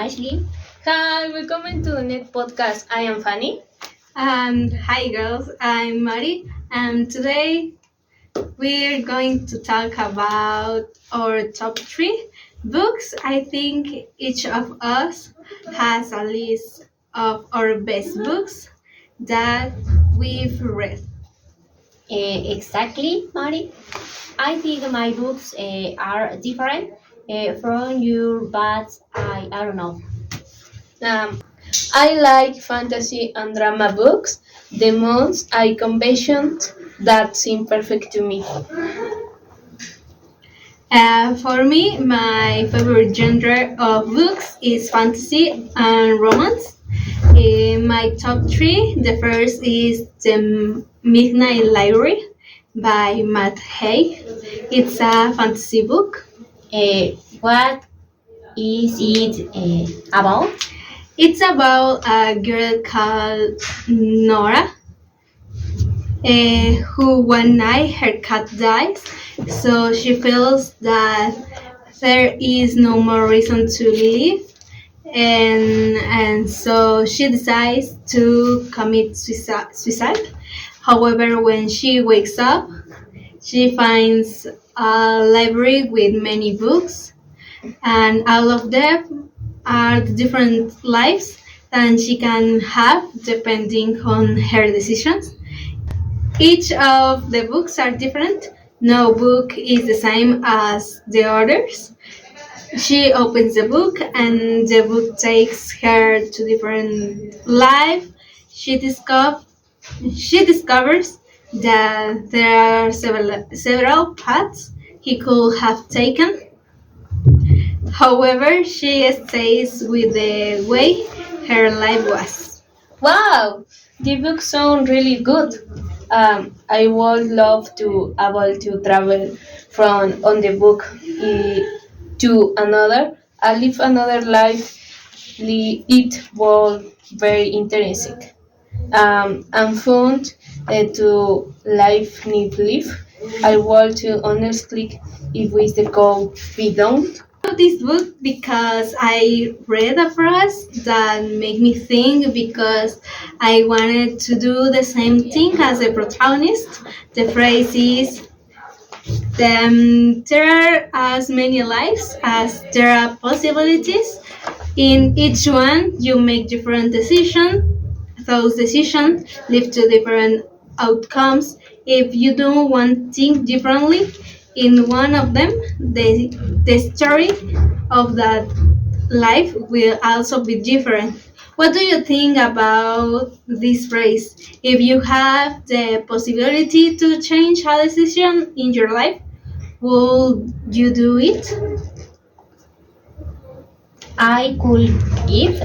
Ashley. Hi, welcome to the Net Podcast. I am Fanny. And hi, girls. I'm Mari, and today we're going to talk about our top three books. I think each of us has a list of our best books that we've read. Exactly, Mari. I think my books are different from your, but I don't know. Um, I like fantasy and drama books. The most I commissioned that seem perfect to me. For me, my favorite genre of books is fantasy and romance. In my top three, the first is The Midnight Library by Matt Haig. It's a fantasy book. What is it about? It's about a girl called Nora, who one night her cat dies, so she feels that there is no more reason to live, and so she decides to commit suicide. However, when she wakes up, she finds a library with many books, and all of them are the different lives that she can have depending on her decisions. Each of the books are different. No book is the same as the others. She opens the book and the book takes her to different life. She discovers she discovers that there are several paths he could have taken. However, she stays with the way her life was. Wow, the books sound really good. I would love to able to travel from on the book to another. I live another life. It was very interesting. And found to life need live. I want to honestly if we the go we don't. This book because I read a phrase that made me think because I wanted to do the same thing as the protagonist. The phrase is there are as many lives as there are possibilities. In each one, you make different decisions. Those decisions lead to different outcomes. If you do one thing differently, in one of them, the story of that life will also be different. What do you think about this phrase? If you have the possibility to change a decision in your life, will you do it? I could give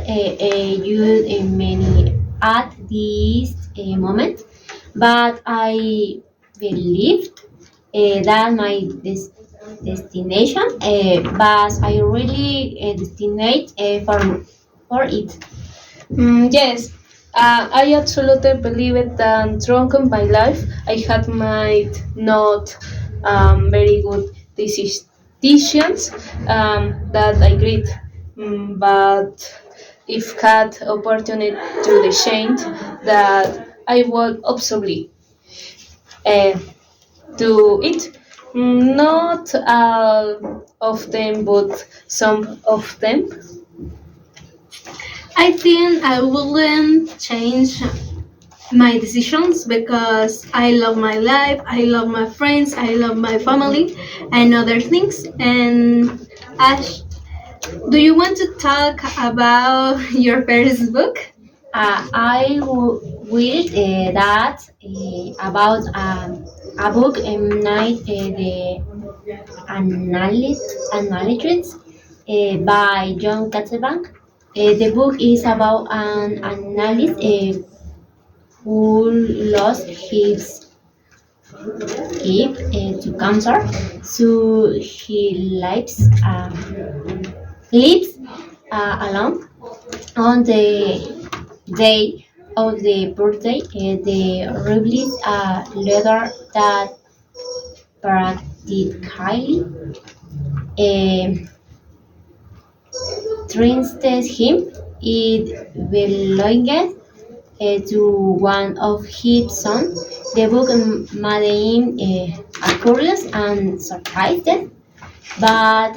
you many at this moment, but I believed that my destination, but I really destinate for it. Yes, I absolutely believe it that throughout my life I had made not very good decisions that I regret. But if had opportunity to the change that I would absolutely uh, do it. Not all of them, but some of them. I think I wouldn't change my decisions because I love my life, I love my friends, I love my family, and other things. And Ash, do you want to talk about your first book? I read that about a book night the analytics by John Katzenbach. The book is about an analyst who lost his hip to cancer, so he lives alone on the day of the birthday. They released a letter that practically um, trusted him. It belonged to one of his sons. The book made him curious and surprised, but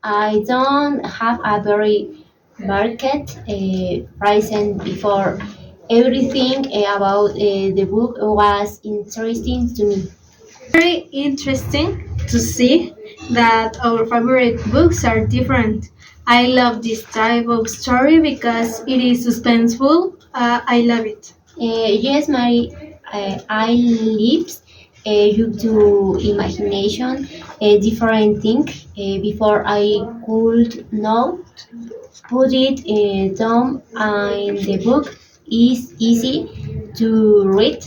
I don't have a very market present before. Everything about the book was interesting to me. Very interesting to see that our favorite books are different. I love this type of story because it is suspenseful. I love it. Yes, my I lives you to imagination different thing before I could not put it down, and the book is easy to read,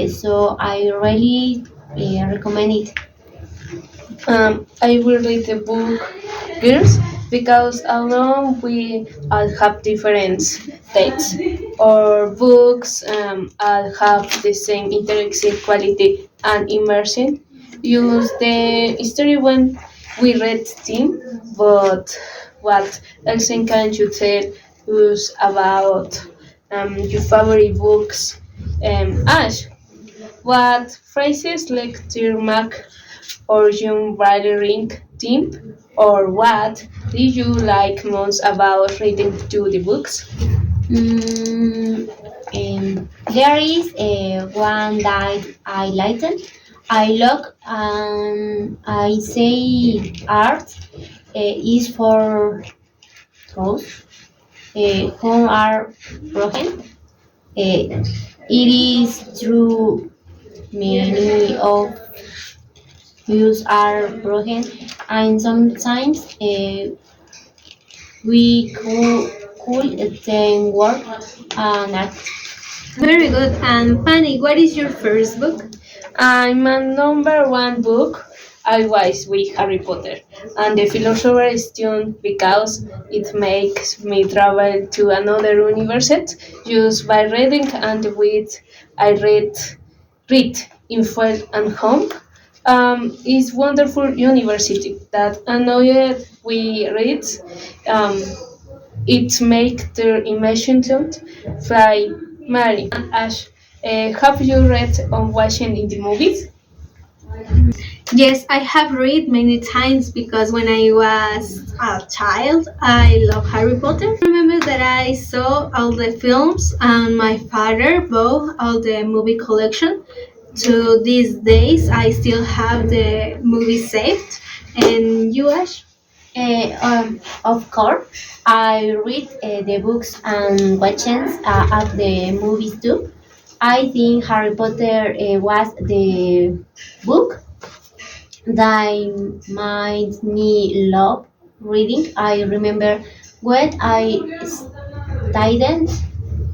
so I really recommend it. I will read the book Girls because alone we all have different tastes. Our books all have the same intellectual quality and immersion. Use the story when we read them, but what else can you tell us about your favorite books? Ash, what phrases lecture mark or young writing team, or what did you like most about reading to the books? Mm, there is one that I lighten. I look and I say art is for those who are broken. It is true. Many of us are broken, and sometimes we could then work and act. Very good. And Fanny, what is your first book? I'm a number one book always with Harry Potter and the Philosopher's Stone because it makes me travel to another universe just by reading and with I read in full and home. Is wonderful university that annoyed we read. Um, it makes their imagination fly. Mary and Ash, have you read on watching in the movies? Yes, I have read many times because when I was a child, I love Harry Potter. I remember that I saw all the films and my father bought all the movie collection. To these days, I still have the movie saved. And you, Ash? Of course, I read the books and watches of the movies too. I think Harry Potter was the book that made me love reading. I remember when I studied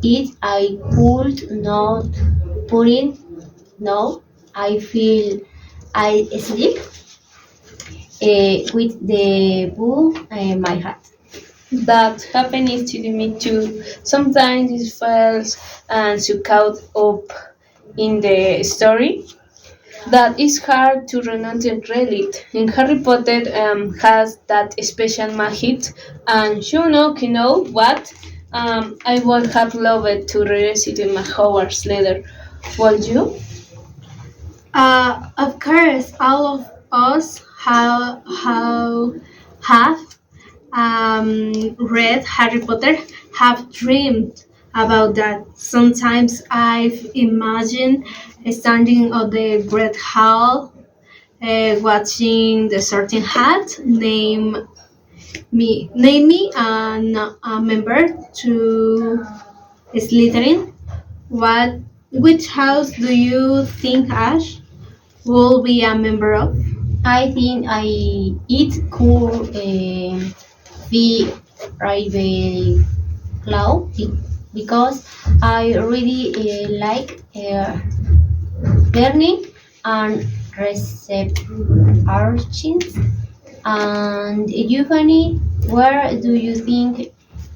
it, I could not put it. No, I feel I sleep with the book in my heart. That happens to me too. Sometimes it feels and so caught up in the story that it's hard to run and read it. And Harry Potter has that special magic, and you know what? I would have loved to read it in my Hogwarts later. Would you? Of course, all of us have read Harry Potter have dreamed about that. Sometimes I've imagined standing on the Great Hall, watching the Sorting Hat name me a member to Slytherin. What? Which house do you think Ash will be a member of? I think it could be Ravenclaw because I really like learning and researching. And you, Fanny, where do you think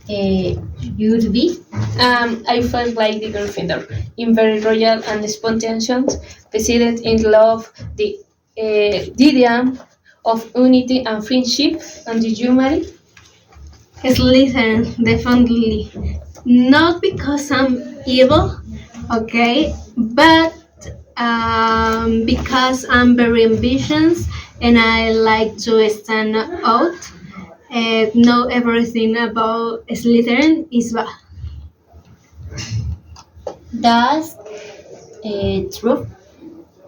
you'd be? I felt like the Gryffindor, in very royal and spontaneous, president in love, the idea of unity and friendship, and did you marry? Slytherin, definitely. Not because I'm evil, okay, but because I'm very ambitious and I like to stand out and know everything about Slytherin is bad. That's true.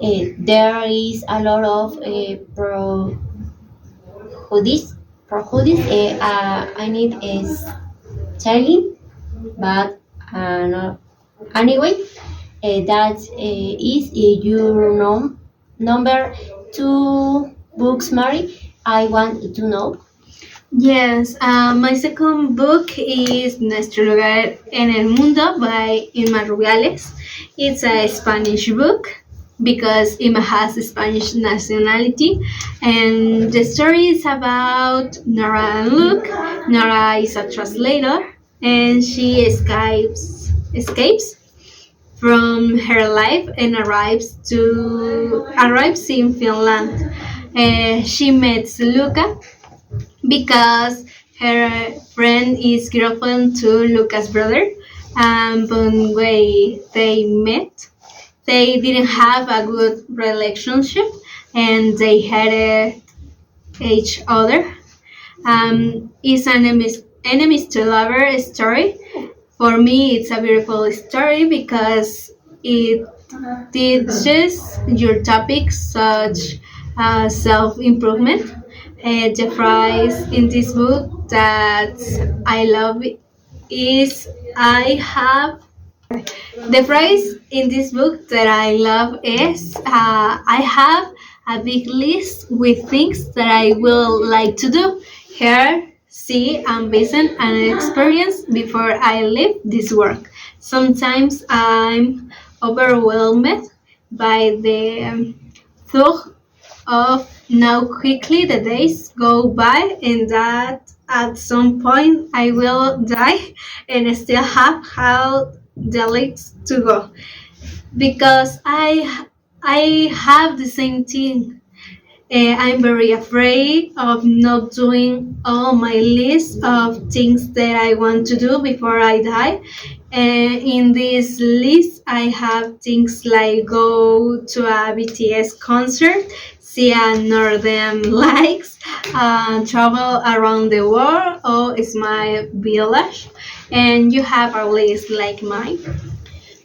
There is a lot of prejudice. Prejudice. I need is telling, but no. Anyway, that is your number two books, Mary. I want to know. Yes, my second book is Nuestro lugar en el mundo by Irma Rubiales. It's a Spanish book because Irma has a Spanish nationality, and the story is about Nora and Luke. Nora is a translator, and she escapes from her life and arrives in Finland. She meets Luca because her friend is girlfriend to Luca's brother. And when they met, they didn't have a good relationship and they hated each other. It's an enemies to lover story. For me, it's a beautiful story because it teaches your topics such as self improvement. The phrase in this book that I love is I have the phrase in this book that I love is I have a big list with things that I will like to do, hear, see, and visit and experience before I leave this work. Sometimes I'm overwhelmed by the thought of now quickly the days go by and that at some point I will die and still have how the legs to go because I have the same thing. I'm very afraid of not doing all my list of things that I want to do before I die. In this list, I have things like go to a BTS concert, see a Northern Lights, travel around the world, or Smile Village. And you have a list like mine.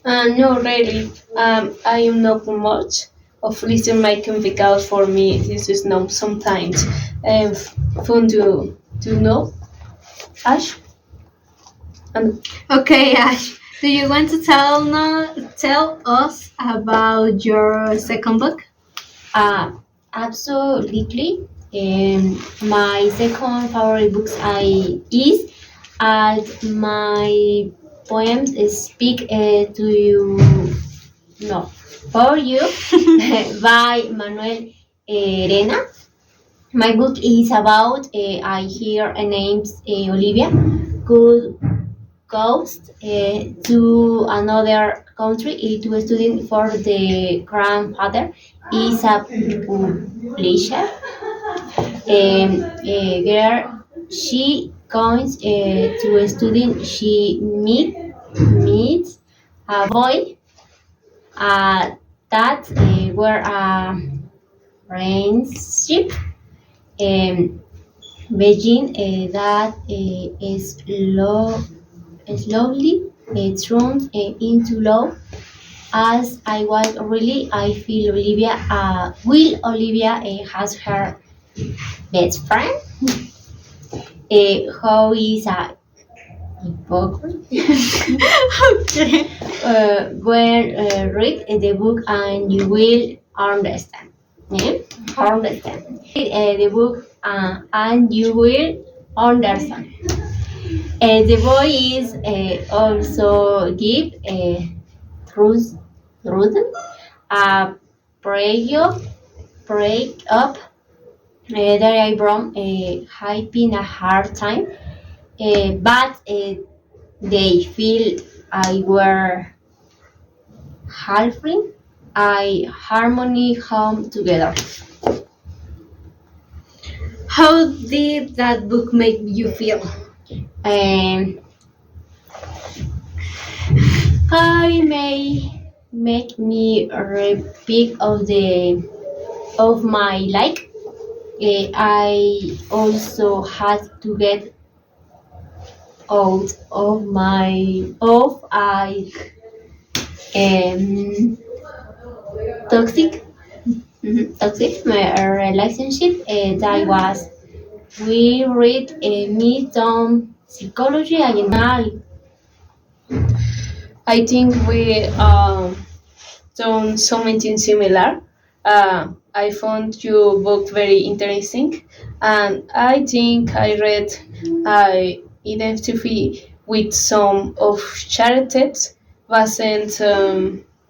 No, really. I am not much of listening making because for me this is not sometimes fun to know. Ash, and Okay, Ash, do you want to tell us about your second book? Uh, Absolutely. My second favorite books I is as my poems speak to you. No, for you by Manuel Rena. My book is about I hear a name's Olivia. Good goes to another country to study for the grandfather is a publisher. Girl, she comes to study. She meets a boy that were a friendship. Beijing that is slowly turned into love. As I was really, I feel Olivia. Will Olivia has her best friend, who is a hypocrite. Okay. When read the book and you will understand. Yeah? Understand. Read the book and you will understand. The boy is also give truth a break up that I brought having a hard time, but they feel I were halfling. I harmony home together. How did that book make you feel? Um, I may make me repeat of my like. I also had to get out of my of I um toxic toxic my relationship that was we read me some psychology and journal. I think we done something similar. I found your book very interesting, and I think I identify with some of Charitet's wasn't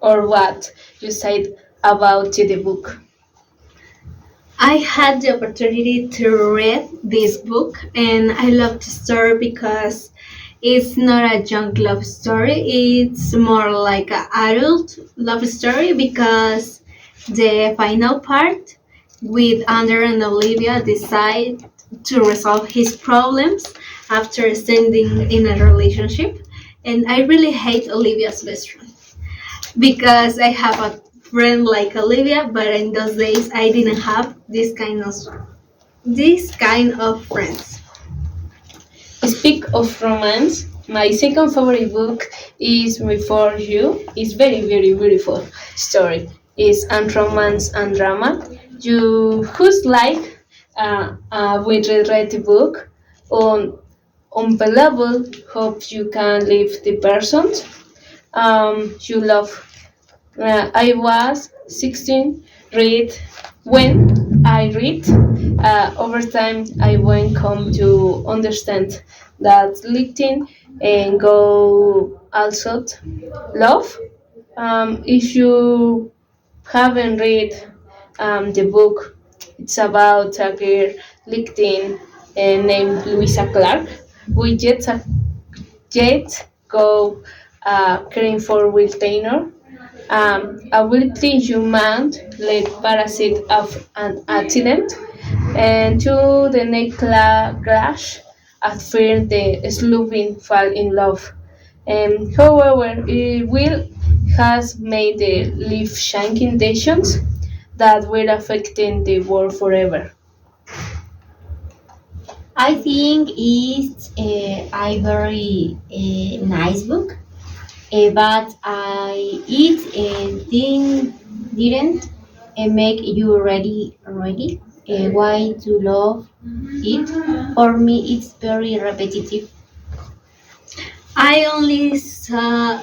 or what you said about the book. I had the opportunity to read this book, and I love the story because it's not a young love story. It's more like an adult love story because the final part with Ander and Olivia decide to resolve his problems after standing in a relationship. And I really hate Olivia's best friend because I have a friend like Olivia, but in those days I didn't have this kind of friends. Speak of romance. My second favorite book is Before You. It's very very beautiful story. It's and romance and drama. You who's like we read the book on unbelievable. Hope you can leave the person you love. I was 16 read when I read over time I went come to understand that LinkedIn and go also love. If you haven't read the book, it's about a girl LinkedIn named Louisa Clark. We yet go caring for Will Taylor, a wealthy human led parasite of an accident, and to the next crash, at first the sleuthing fall in love. However, Will has made the life-changing decisions that will affecting the world forever. I think it's a very nice book, but didn't make you ready. Why to love it? For me, it's very repetitive. I only saw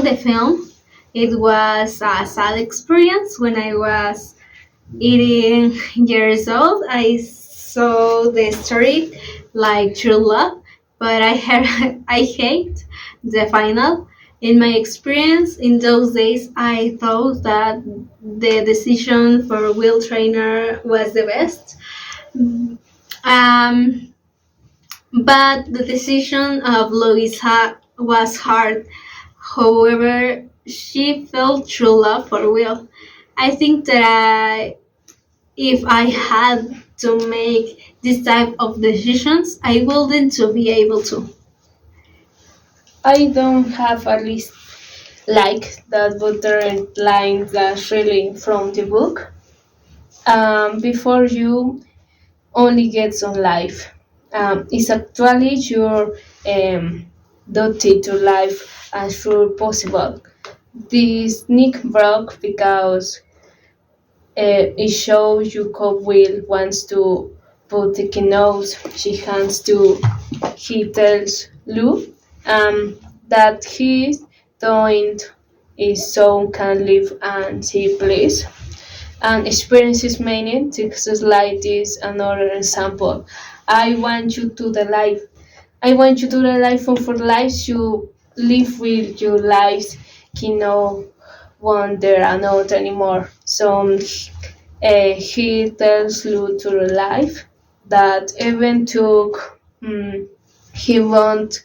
the film. It was a sad experience when I was 18 years old. I saw the story like true love, but I heard I hate the final. In my experience in those days, I thought that the decision for Will Trainer was the best. Um, but the decision of Louisa was hard. However, she felt true love for Will. I think that if I had to make this type of decisions, I wouldn't to be able to. I don't have a list like that butter line that's really from the book. Before you only gets on life. It's actually your duty to life as soon possible. This Nick broke because it shows you Cobb Will wants to put the nose she hands to he tells Lou that he's doing his son can live and see please and experiences meaning success like this another example. I want you to the life. I want you to the life of for lives you live with your lives cannot wonder another anymore. So he tells Lou to the life that even took he won't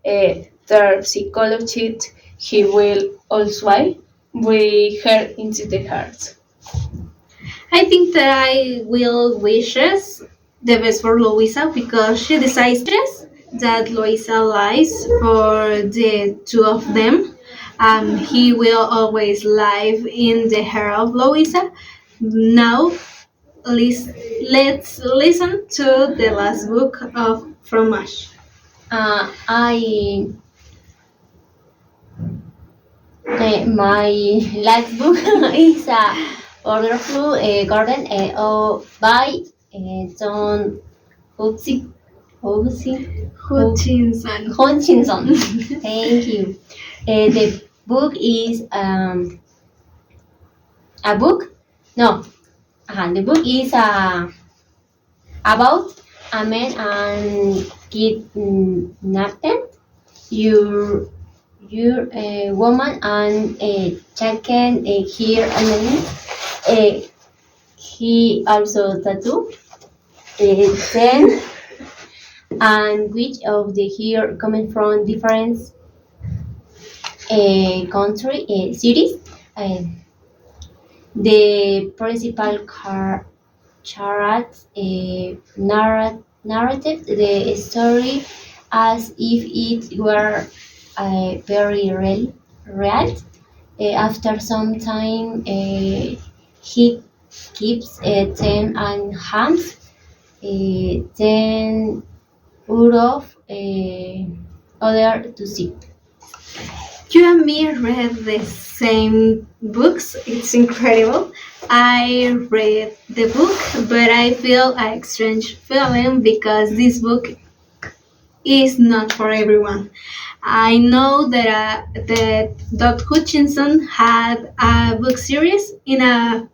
their psychology he will also bring her into the heart. I think that I will wishes the best for Louisa because she decides that Loisa lies for the two of them. He will always live in the hair of Loisa. Now, lis- let's listen to the last book of Fromage. I my last book is Wonderful Garden by John Huxley. Huxley. Hutchinson. Hutchinson. Thank you. The book is a book. No, the book is about a man and kidnapped. Your your woman and chicken here and then he also tattoo then and which of the here coming from different country cities. Uh, the principal characters narrated the story as if it were very real. After some time, he keeps them and hands then out of other to see. You and me read the same books. It's incredible. I read the book, but I feel a strange feeling because this book is not for everyone. I know that Doc Hutchinson had a book series in a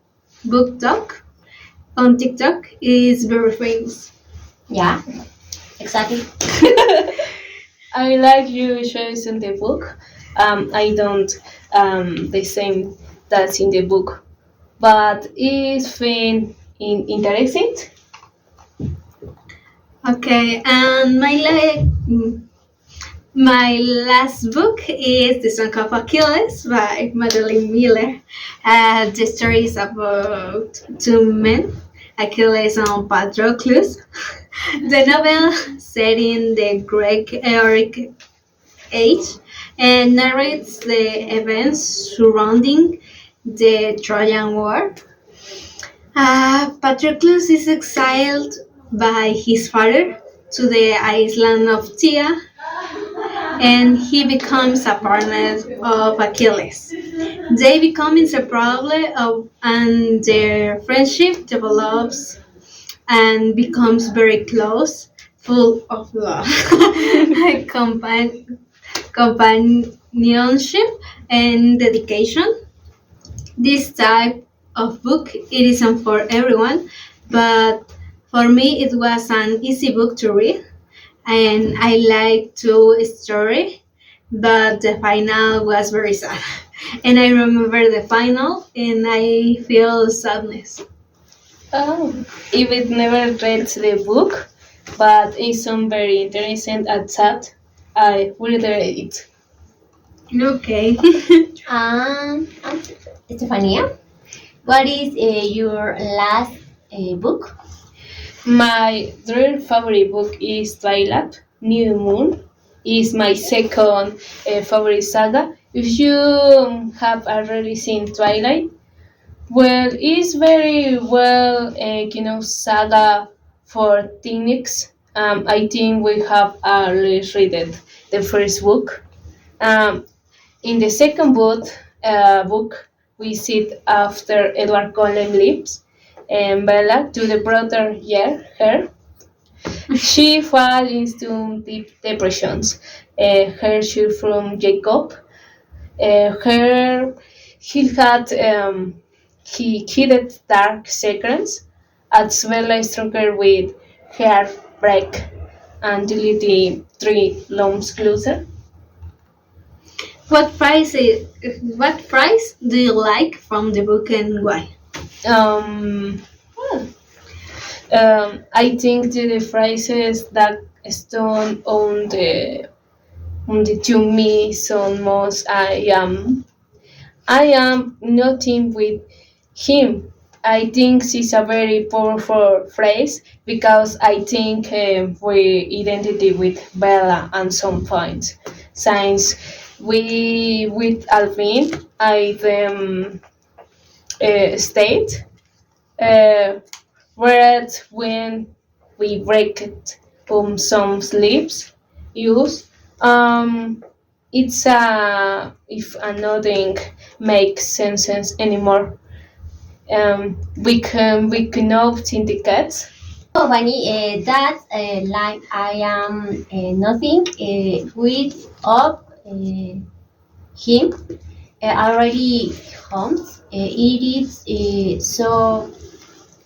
book talk on TikTok. It's very famous. Yeah, exactly. I like you shows in the book. I don't the same that's in the book, but it's been interesting. Okay, and my last book is The Song of Achilles by Madeline Miller. The story is about two men, Achilles and Patroclus. The novel, set in the Greek Heroic Age, and narrates the events surrounding the Trojan War. Patroclus is exiled by his father to the island of Thea, and he becomes a partner of Achilles. They become inseparable, and their friendship develops and becomes very close, full of love, companionship, and dedication. This type of book it isn't for everyone, but for me it was an easy book to read, and I like to story, but the final was very sad. And I remember the final and I feel sadness. Oh, even never read the book, but it sounds very interesting at that. I will read it. Okay. And Stefania, what is your last book? My third favorite book is Twilight. New Moon is my second favorite saga. If you have already seen Twilight, well, it's very well, saga for teenagers. I think we have already read it, the first book. Um, in the second book, we see after Edward Cullen leaves Bella to the brother her. She falls into deep depressions. Her shoot from Jacob. Her he had he hid dark secrets as well as stronger with heartbreak and the three lumps closer. What price do you like from the book and why? Um, I think the phrases that stone on the to me so most I am nothing with him. I think it's a very powerful phrase because I think we identity with Bella at some point. Since we with Alvin, I state whereas when we break it some sleeps use it's if nothing makes sense anymore. We cannot indicate. Oh, Bunny, that's like I am nothing with up him already comes. It is so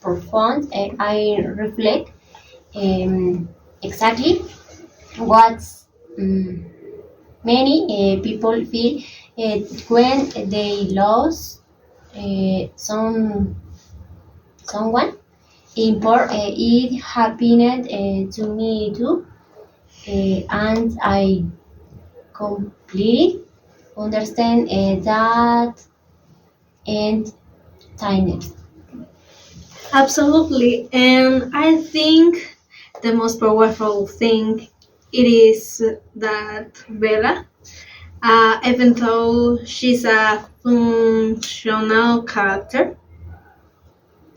profound. I reflect exactly what um, many people feel when they lose someone important. It happened to me too, and I completely understand that and kindness. Absolutely. And I think the most powerful thing it is that Bella, even though she's a functional character,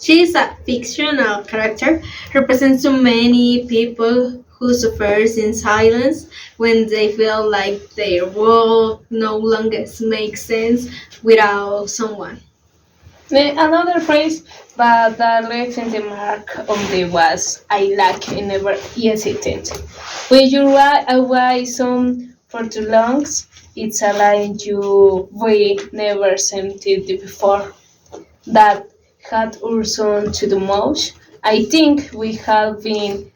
she's a fictional character, represents so many people who suffers in silence when they feel like their world no longer makes sense without someone. Another phrase, but that left in the mark on the was I lack and never hesitate. When you ride away some for too long, it's a line you we never sent it before. That had Urson to the most. I think we have been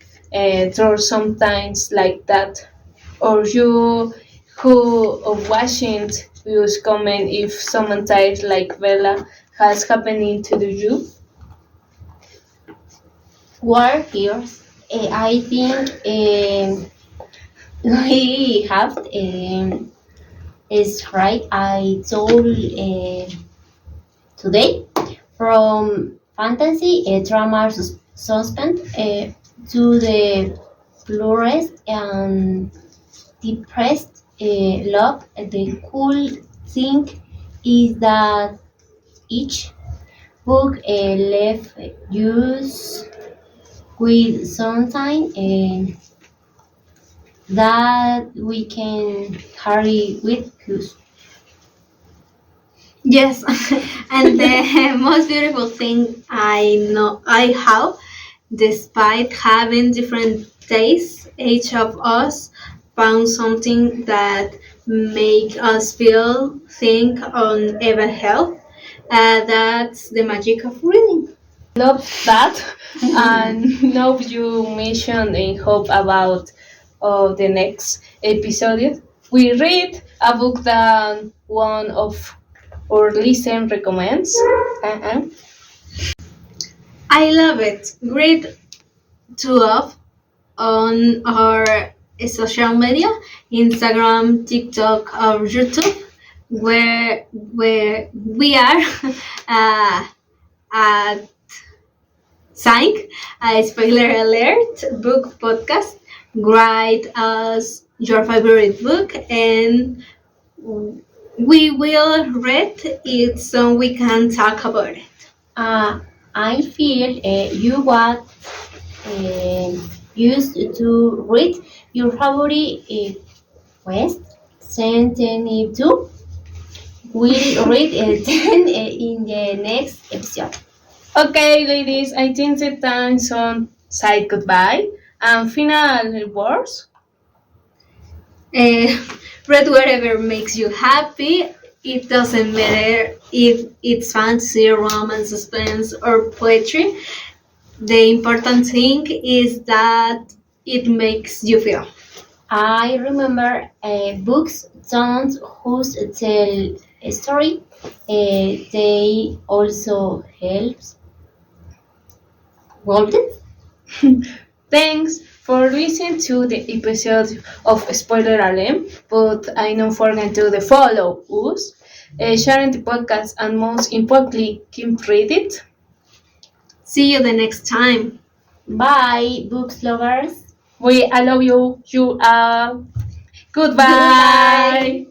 through some times like that. Or you who of Washington views comment if someone types like Bella has happening to the you. Warriors, I think we have is right. I told today from fantasy, drama, suspense to the pluralist and depressed love. The cool thing is that each book left use with something that we can carry with us. Yes, and the most beautiful thing I know I have, despite having different tastes, each of us found something that make us feel, think, or ever help. That's the magic of reading. Love that. And now you mentioned and hope about the next episode. We read a book that one of our listeners recommends. Uh-uh. I love it. Great to love on our social media, Instagram, TikTok, or YouTube, where we are uh, at Sync, a spoiler alert book podcast. Write us your favorite book, and we will read it so we can talk about it. Uh, I feel you what used to read your favorite quest sentence to. We'll read it in the next episode. Okay, ladies, I think the time on say goodbye and final words. Uh, read whatever makes you happy. It doesn't matter if it's fantasy, romance, suspense, or poetry. The important thing is that it makes you feel. I remember books don't just tell a story. They also help Golden. Thanks for listening to the episode of Spoiler Alert, but I don't forget to follow us, sharing the podcast, and most importantly, keep reading. See you the next time. Bye, books lovers. I love you. You are. Goodbye. Goodbye.